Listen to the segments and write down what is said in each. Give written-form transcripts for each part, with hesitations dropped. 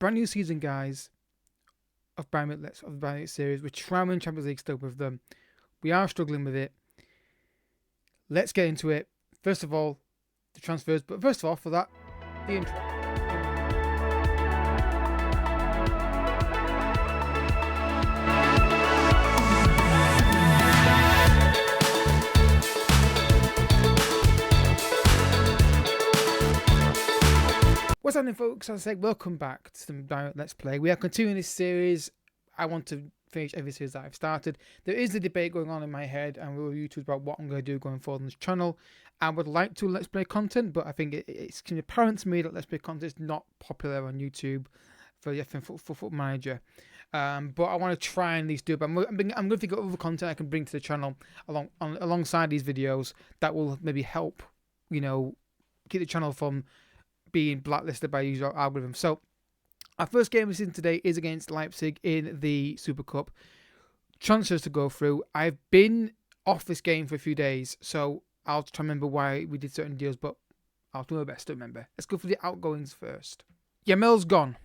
brand new season, guys, of Bayern Munich series. We're trying to win Champions League still with them. We are struggling with it. Let's get into it. First of all, the transfers. But first of all, for that, the intro. What's happening, folks? As I say, welcome back to some Direct Let's Play. We are continuing this series. I want to finish every series that I've started. There is a debate going on in my head and with YouTube about what I'm going to do going forward on this channel. I would like to Let's Play content, but I think it's apparent to me that Let's Play content is not popular on YouTube for the FM24 manager. But I want to try and at least do it. But I'm going to think of other content I can bring to the channel alongside these videos that will maybe help, keep the channel from being blacklisted by user algorithm. So our first game we're seeing today is against Leipzig in the Super Cup. Transfers to go through. I've been off this game for a few days, so I'll try and remember why we did certain deals, but I'll do my best to remember. Let's go for the outgoings first. Yamel's gone.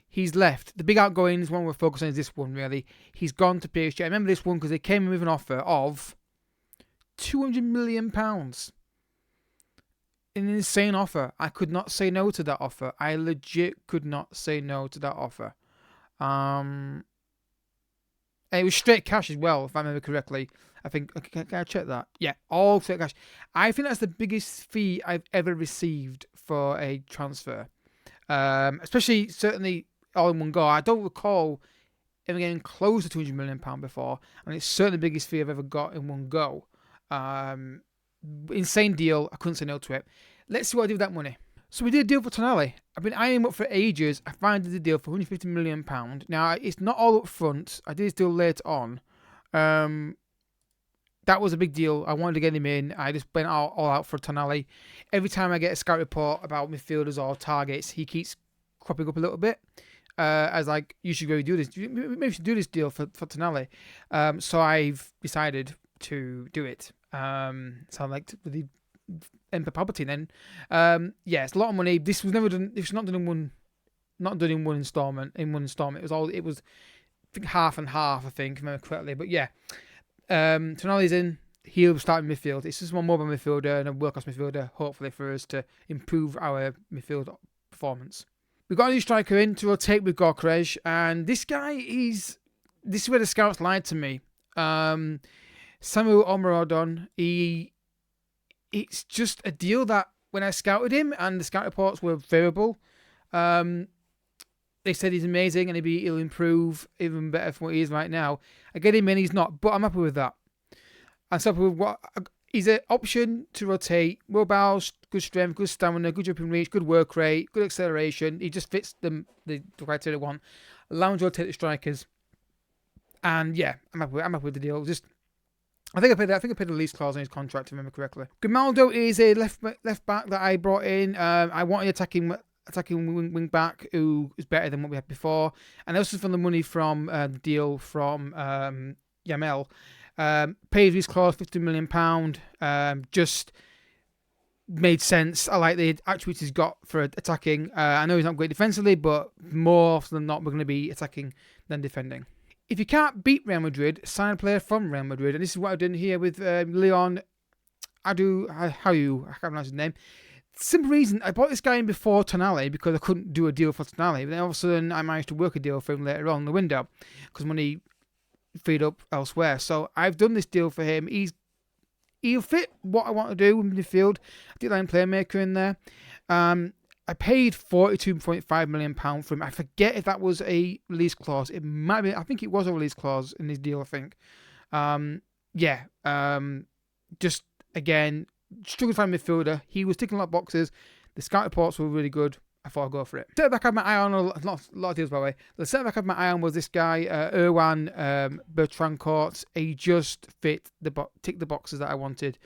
He's left. The big outgoings one we're focusing on is this one, really. He's gone to PSG. I remember this one because they came in with an offer of £200 million. An insane offer. I could not say no to that offer. I legit could not say no to that offer. And it was straight cash as well, if I remember correctly. I think, can I check that? Yeah, all straight cash. I think that's the biggest fee I've ever received for a transfer. Especially, certainly, all in one go. I don't recall ever getting close to £200 million before, and it's certainly the biggest fee I've ever got in one go. Insane deal. I couldn't say no to it. Let's see what I do with that money. So we did a deal for Tonali. I've been eyeing him up for ages. I finally did the deal for £150 million. Now, it's not all up front. I did this deal later on. That was a big deal. I wanted to get him in. I just went all out for Tonali. Every time I get a scout report about midfielders or targets, he keeps cropping up a little bit. As like, you should really do this. Maybe we should do this deal for Tonali. So I've decided to do it. So like the Emperor Palpatine then. Yeah, it's a lot of money. This was never done. It was not done in one installment. It was I think half and half, I think, if I remember correctly. But yeah. Tonali's in. He'll start in midfield. It's just one mobile midfielder and a world-class midfielder, hopefully, for us to improve our midfield performance. We've got a new striker in to rotate with Gorkrej, and this guy this is where the scouts lied to me. Samu Omorodon, it's just a deal that when I scouted him and the scout reports were favourable, they said he's amazing and he'll improve even better from what he is right now. I get him in, he's not, but I'm happy with that. I'm happy with what he's an option to rotate, mobile, good strength, good stamina, good jumping reach, good work rate, good acceleration. He just fits the criteria I want. Allow him to rotate the strikers, and yeah, I'm happy with the deal. I think I paid the release clause on his contract, if I remember correctly. Grimaldo is a left back that I brought in. I wanted attacking wing back who is better than what we had before, and also from the money from the deal from Yamel. Paid release clause £50 million. Just made sense. I like the attributes he's got for attacking. I know he's not great defensively, but more often than not, we're going to be attacking than defending. If you can't beat Real Madrid, sign a player from Real Madrid. And this is what I've done here with Leon Adu. I can't pronounce his name. Simple reason, I bought this guy in before Tonali because I couldn't do a deal for Tonali. But then all of a sudden, I managed to work a deal for him later on in the window because money freed up elsewhere. So I've done this deal for him. He'll fit what I want to do in midfield. I did line playmaker in there. I paid £42.5 million for him. I forget if that was a release clause. It might be. I think it was a release clause in this deal, I think. Just, again, struggled to find a midfielder. He was ticking a lot of boxes. The scout reports were really good. I thought I'd go for it. The centre back I had my eye on, a lot of deals, by the way. The centre back I had my eye on was this guy, Erwan Bertrand-Court. He just ticked the boxes that I wanted.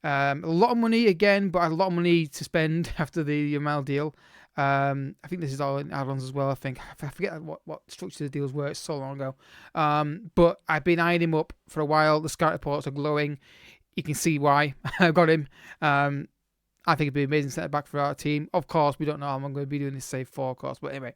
A lot of money again, but I had a lot of money to spend after the Yamal deal. I think this is all in add-ons as well. I forget what structure the deals were. It's so long ago. But I've been eyeing him up for a while. The scout reports are glowing. You can see why I got him. I think it'd be an amazing centre back for our team. Of course, we don't know how I'm going to be doing this save for, of course. But anyway,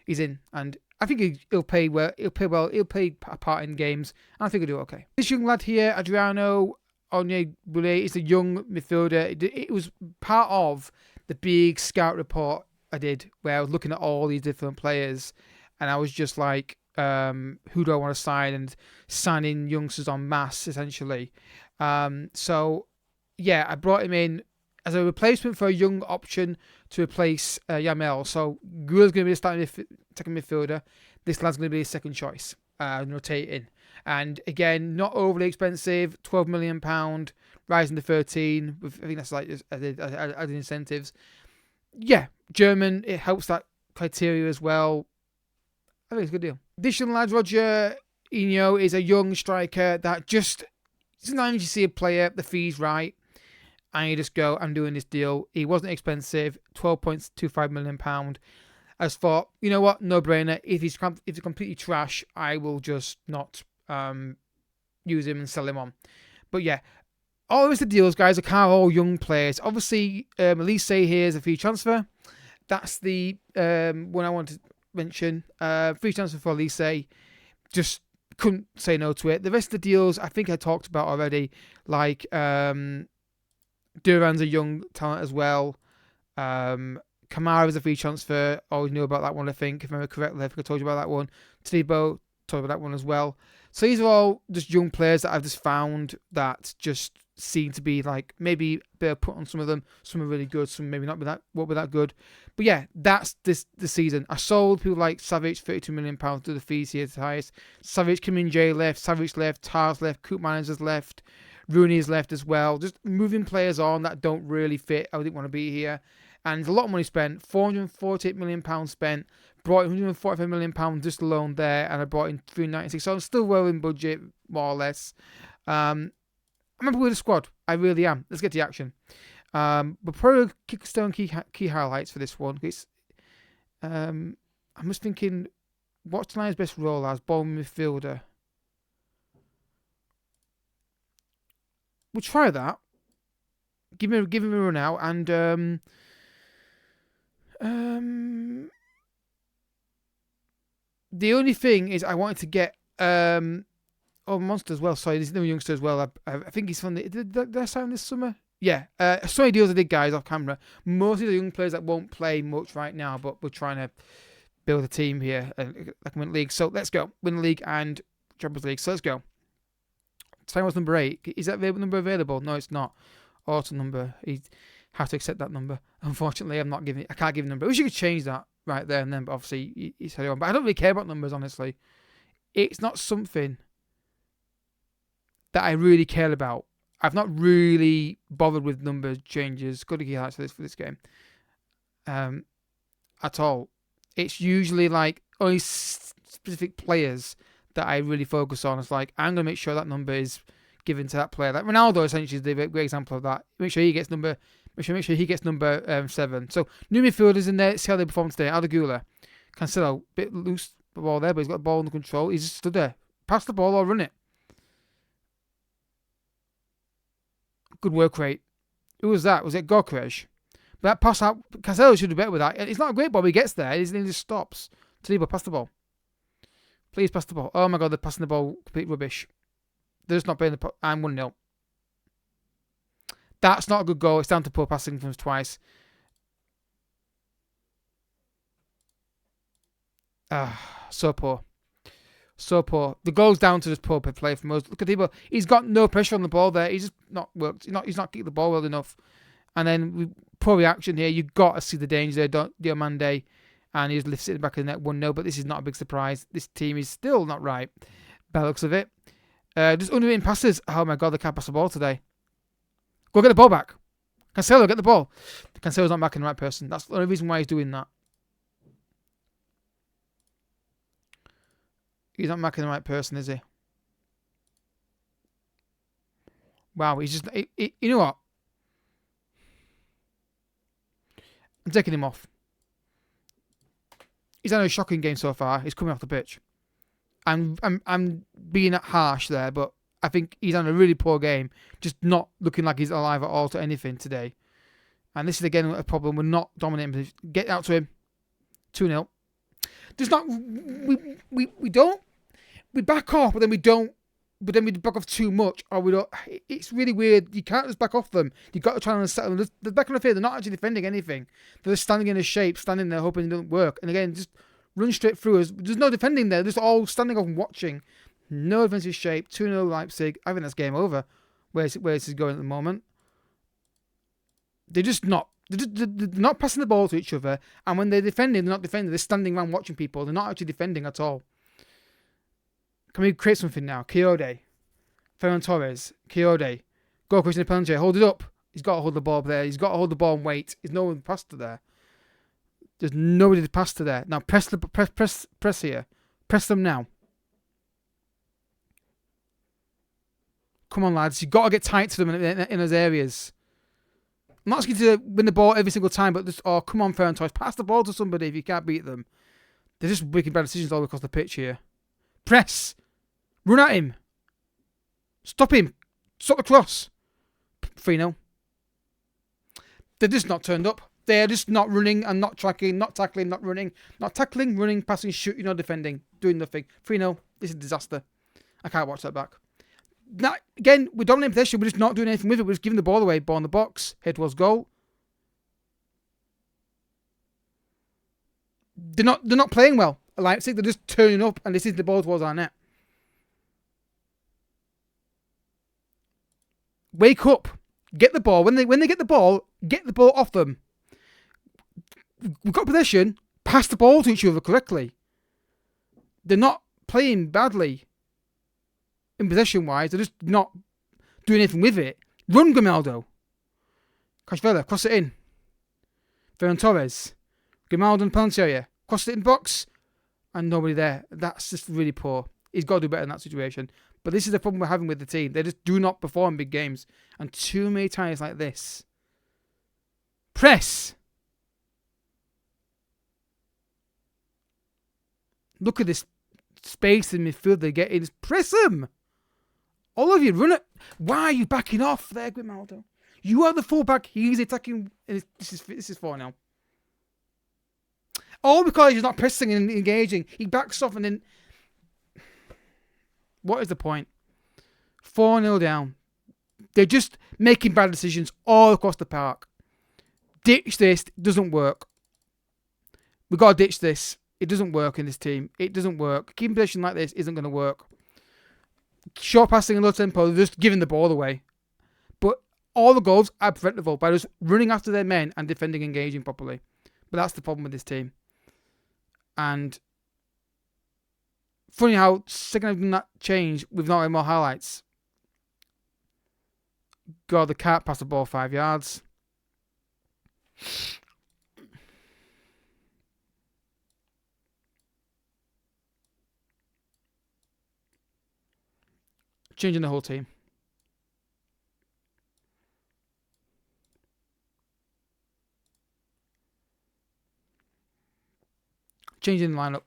he's in, and I think he'll play well. He'll play well. He'll play a part in games, and I think he'll do okay. This young lad here, Adriano Onyebule, is a young midfielder. It was part of the big scout report I did, where I was looking at all these different players, and I was just like, who do I want to sign, and signing youngsters en masse, essentially. So, yeah, I brought him in as a replacement for a young option to replace Yamel. So, Gula's going to be the starting second midfielder. This lad's going to be his second choice, rotating. And again, not overly expensive, £12 million, rising to 13. I think that's like added incentives. Yeah, German, it helps that criteria as well. I think it's a good deal. Additional lads, Roger Eno is a young striker that just, sometimes you see a player, the fee's right, and you just go, I'm doing this deal. He wasn't expensive, £12.25 million. I just thought, you know what, no brainer. If he's completely trash, I will just not use him and sell him on. But yeah, all of the deals, guys, are kind of all young players. Obviously, Elise here is a free transfer. That's the one I want to mention. Free transfer for Elise. Just couldn't say no to it. The rest of the deals, I think I talked about already. Like, Duran's a young talent as well. Kamara is a free transfer. Always knew about that one, I think, if I remember correctly. I think I told you about that one. Tebow, told you about that one as well. So these are all just young players that I've just found that just seem to be like maybe a bit of put on some of them. Some are really good, some maybe not won't be that good. But yeah, that's the season. I sold people like Savic, £32 million to the fees here at the highest. Savic, Kim Min-jae left, Savic left, Tars left, Koopmeiners has left, Rooney has left as well. Just moving players on that don't really fit. I didn't want to be here. And a lot of money spent, £448 million spent, brought in £145 million just alone there, and I brought in £396. So I'm still well in budget, more or less. I'm happy with the squad. I really am. Let's get to the action. But probably kickstone key highlights for this one. It's, I'm just thinking, what's Lions' best role as ball midfielder? We'll try that. Give him a run out, and the only thing is I wanted to get Monster as well. Sorry, there's no youngster as well. I think he's from the. Did I sign this summer? Yeah. So many deals I did, guys, off camera. Mostly the young players that won't play much right now, but we're trying to build a team here, like win the league. So let's go. Win the league and Champions League. So let's go. Time was number 8. Is that number available? No, it's not. Auto number. He has to accept that number. Unfortunately, I can't give a number. I wish you could change that right there and then, but obviously he's had it on. But I don't really care about numbers, honestly. It's not something that I really care about. I've not really bothered with number changes. Good to get highlights for this game. At all. It's usually like only specific players that I really focus on. It's like, I'm going to make sure that number is given to that player. Like Ronaldo essentially is the great example of that. Make sure he gets number 7. So new midfielders in there. See how they perform today. Adagula, Cancelo, bit loose the ball there, but he's got the ball under control. He's just stood there. Pass the ball or run it. Good work rate. Who was that? Was it Gorkrej? But that pass out, Cancelo should do better with that. It's not a great ball, but he gets there. He just stops. Taliba, pass the ball. Please pass the ball. Oh my god, they're passing the ball. Complete rubbish. They're just not playing the... I'm 1-0. That's not a good goal. It's down to poor passing from us twice. So poor. So poor. The goal's down to just poor play from us. Look at Taliba. He's got no pressure on the ball there. He's just not worked. He's not kicked the ball well enough. And then poor reaction here. You've got to see the danger there, Diomande. And he just lifts it in the back of the net 1-0. But this is not a big surprise. This team is still not right, by the looks of it. Just unwritten passes. Oh my god, they can't pass the ball today. Go get the ball back. Cancelo, get the ball. Cancelo's not backing the right person. That's the only reason why he's doing that. He's not backing the right person, is he? Wow, he's just... you know what? I'm taking him off. He's had a shocking game so far. He's coming off the pitch. I'm being harsh there, but I think he's had a really poor game. Just not looking like he's alive at all to anything today. And this is again a problem. We're not dominating. Get out to him. 2-0. there's not. We don't. We back off, but then we don't. But then we back off too much, or we don't. It's really weird. You can't just back off them. You've got to try and settle them. They're back on the field. They're not actually defending anything. They're just standing in a shape, standing there hoping it doesn't work. And again, just run straight through us. There's no defending there. They're just all standing off and watching. No defensive shape. 2-0 Leipzig. I think that's game over. Where this is going at the moment. They're just not. They're not passing the ball to each other. And when they're defending, they're not defending. They're standing around watching people. They're not actually defending at all. Can we create something now? Kiyode. Ferran Torres. Kiyode. Go Christian Pellinger. Hold it up. He's got to hold the ball up there. He's got to hold the ball and wait. There's no one passed to there. There's nobody to pass to there. Now press here. Press them now. Come on, lads. You've got to get tight to them in those areas. I'm not asking you to win the ball every single time, but just, come on, Ferran Torres. Pass the ball to somebody if you can't beat them. They're just making bad decisions all across the pitch here. Press. Run at him. Stop him. Stop the cross. 3-0. They're just not turned up. They're just not running and not tracking, not tackling, not running. Not tackling, running, passing, shooting, or defending. Doing nothing. 3-0. This is a disaster. I can't watch that back. Now, again, we're dominating possession. We're just not doing anything with it. We're just giving the ball away. Ball in the box. Head towards goal. They're not playing well. Leipzig, they're just turning up and this is the ball towards our net. Wake up. Get the ball. When they get the ball off them. We've got possession. Pass the ball to each other correctly. They're not playing badly in possession-wise. They're just not doing anything with it. Run, Grimaldo. Kashvela, cross it in. Ferran Torres. Grimaldo and Pellinger. Cross it in the box. And nobody there. That's just really poor. He's got to do better in that situation. But this is the problem we're having with the team. They just do not perform big games. And too many times like this. Press! Look at this space in midfield they're getting. Just press them! All of you, run it. Why are you backing off there, Grimaldo? You are the fullback. He's attacking. This is 4 now. All because he's not pressing and engaging. He backs off and then... What is the point? 4-0 down. They're just making bad decisions all across the park. Ditch this. It doesn't work. We've got to ditch this. It doesn't work in this team. It doesn't work. Keeping possession like this isn't going to work. Short passing and low tempo, they're just giving the ball away. But all the goals are preventable by just running after their men and defending, engaging properly. But that's the problem with this team. And funny how second I've done that change, we've not had more highlights. God, they can't pass the ball 5 yards. Changing the whole team. Changing the lineup.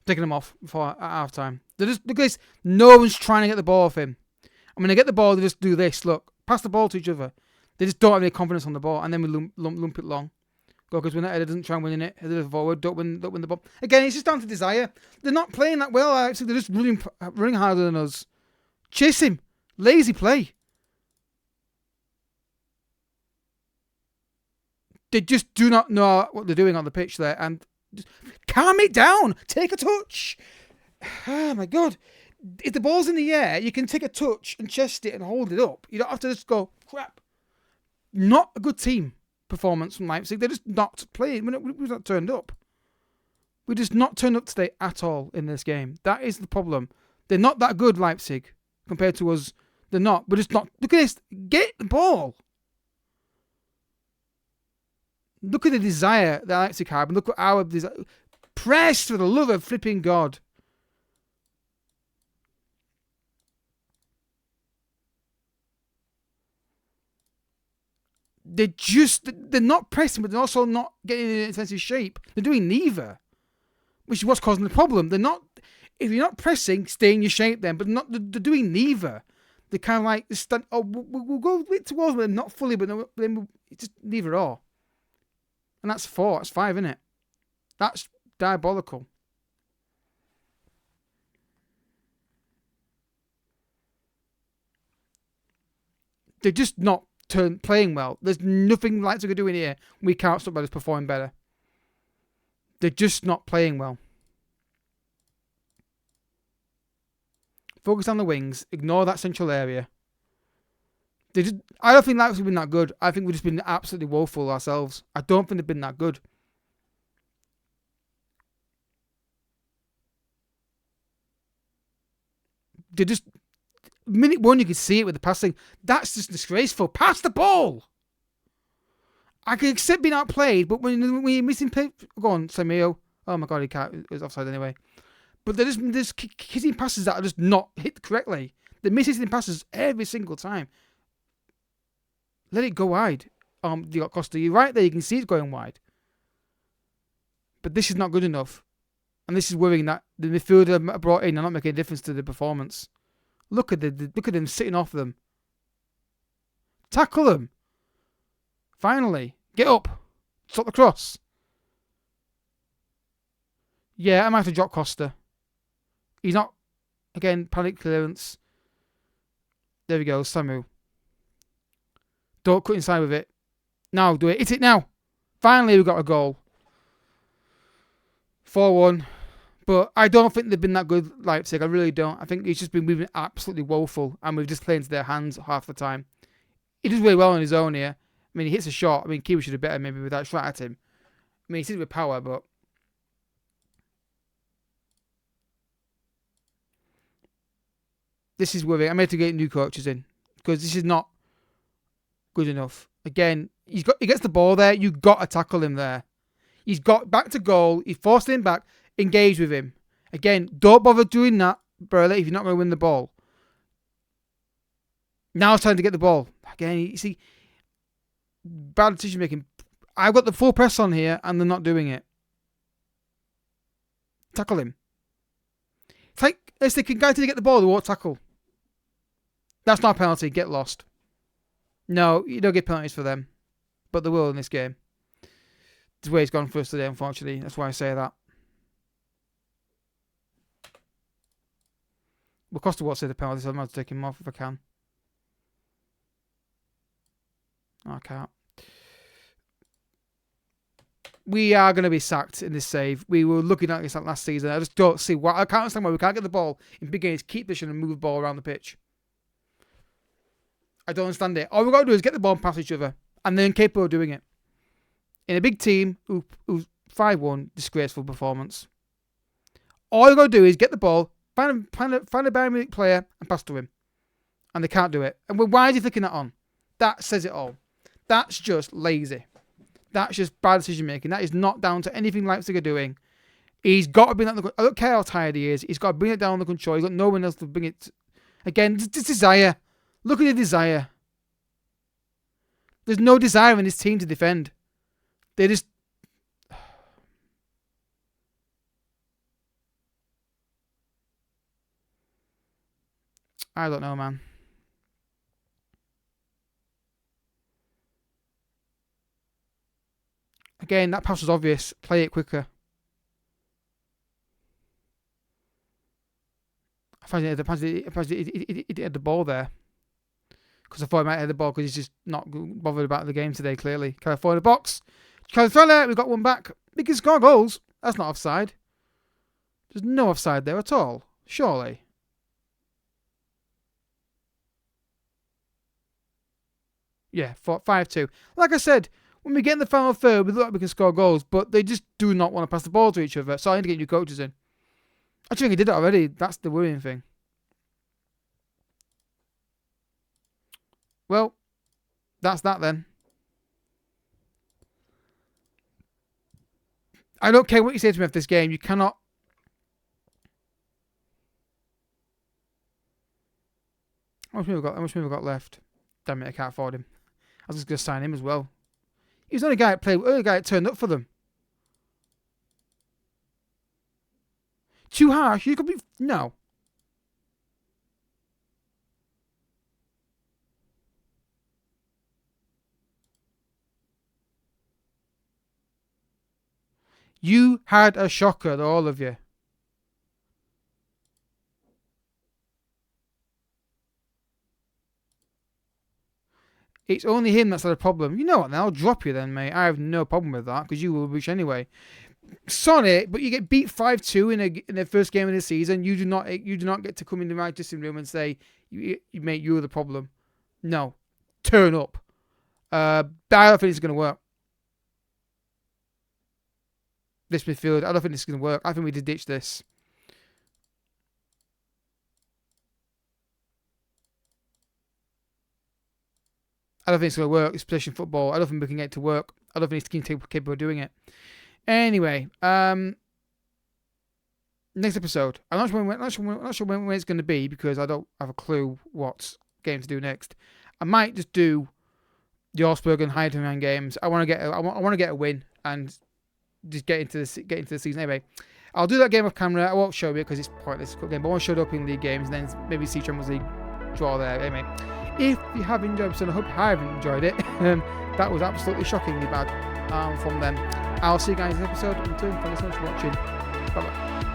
Taking him off before half time. They're just, look at this. No one's trying to get the ball off him. And when they get the ball, they just do this. Look, pass the ball to each other. They just don't have any confidence on the ball. And then we lump it long. Because when that header doesn't try and win it, header forward, don't win the ball. Again, it's just down to desire. They're not playing that well, actually. They're just running harder than us. Chase him. Lazy play. They just do not know what they're doing on the pitch there. And just calm it down. Take a touch. Oh, my God. If the ball's in the air, you can take a touch and chest it and hold it up. You don't have to just go, crap. Not a good team performance from Leipzig. They're just not playing. We're not turned up. We're just not turned up today at all in this game. That is the problem. They're not that good, Leipzig, compared to us. They're not. We're just not. Look at this. Get the ball. Look at the desire that Leipzig have. And look at our desire. Press for the love of flipping God. They're not pressing, but they're also not getting in a defensive shape. They're doing neither, which is what's causing the problem. They're not, if you're not pressing, stay in your shape then, but they're doing neither. They're kind of like, we'll go a bit towards them, not fully, but then it's just neither or. And that's 4, that's 5, isn't it? That's diabolical. They're just not playing well. There's nothing Leipzig are doing here. We can't stop others performing better. They're just not playing well. Focus on the wings. Ignore that central area. I don't think Leipzig have been that good. I think we've just been absolutely woeful ourselves. I don't think they've been that good. They're just... Minute one, you can see it with the passing. That's just disgraceful. Pass the ball! I can accept being outplayed, but when you're missing... Go on, Samio. Oh my god, he can't. It was offside anyway. But they're just hitting passes that are just not hit correctly. They're missing passes every single time. Let it go wide. You got Costa. You're right there. You can see it going wide. But this is not good enough. And this is worrying that the midfielder brought in are not making a difference to the performance. Look at them sitting off them. Tackle them. Finally. Get up. Stop the cross. Yeah, I might have to drop Costa. He's not... Again, panic clearance. There we go, Samu. Don't cut inside with it. Now, do it. Hit it now. Finally, we got a goal. 4-1. But I don't think they've been that good, Leipzig. I really don't. I think it's just been moving absolutely woeful. And we've just played into their hands half the time. He does really well on his own here. I mean, he hits a shot. I mean, keeper should have better maybe with that shot at him. I mean, he did it with power, but... This is worrying. I'm going to get new coaches in. Because this is not good enough. Again, he gets the ball there. You've got to tackle him there. He's got back to goal. He forced him back. Engage with him. Again, don't bother doing that, Burley, if you're not going to win the ball. Now it's time to get the ball. Again, you see, bad decision making. I've got the full press on here and they're not doing it. Tackle him. It's like, if they can guide to get the ball, they won't tackle. That's not a penalty. Get lost. No, you don't get penalties for them. But they will in this game. It's the way it's gone for us today, unfortunately. That's why I say that. Well, Costa won't say the penalty, so I'm going to take him off if I can. I can't. We are going to be sacked in this save. We were looking at this last season. I just don't see why. I can't understand why we can't get the ball in big games, keep position and move the ball around the pitch. I don't understand it. All we've got to do is get the ball and pass each other. And they're incapable of doing it. In a big team, who's 5-1, disgraceful performance. All you've got to do is get the ball, find a Bayern Munich player and pass to him. And they can't do it. And why is he flicking that on? That says it all. That's just lazy. That's just bad decision making. That is not down to anything Leipzig are doing. He's got to bring that. I don't care how tired he is. He's got to bring it down under control. He's got no one else to bring it. Again, this desire. Look at the desire. There's no desire in this team to defend. They just... I don't know, man. Again, that pass was obvious. Play it quicker. I find he had the ball there. Because I thought he might have the ball because he's just not bothered about the game today, clearly. California box. California, we've got one back. We can score goals. That's not offside. There's no offside there at all. Surely. Yeah, 5-2. Like I said, when we get in the final third, we look like we can score goals, but they just do not want to pass the ball to each other. So I need to get new coaches in. I think he did it already. That's the worrying thing. Well, that's that then. I don't care what you say to me after this game. You cannot... How much money have we got left? Damn it, I can't afford him. I was just going to sign him as well. He was the only guy that turned up for them. Too harsh? You could be... No. You had a shocker, all of you. It's only him that's had a problem. You know what? Then I'll drop you then, mate. I have no problem with that because you will reach anyway. Sonic, but you get beat 5-2 in the first game of the season. You do not get to come in the right dressing room and say, mate, you're the problem. No, turn up. I don't think it's going to work. This midfield, I don't think this is going to work. I think we need to ditch this. I don't think it's going to work. It's possession football. I don't think we can get it to work. I don't think it's capable of doing it. Anyway, next episode. I'm not sure when it's going to be because I don't have a clue what game to do next. I might just do the Augsburg and Heidenheim games. I want to get a win and just get into the season. Anyway, I'll do that game off camera. I won't show it because it's pointless game. But I want to show it up in league games and then maybe see Champions League draw there. Anyway, if you have enjoyed the episode, I hope you have enjoyed it. That was absolutely shockingly bad from them. I'll see you guys in the episode. Until then, thanks so much for watching. Bye bye.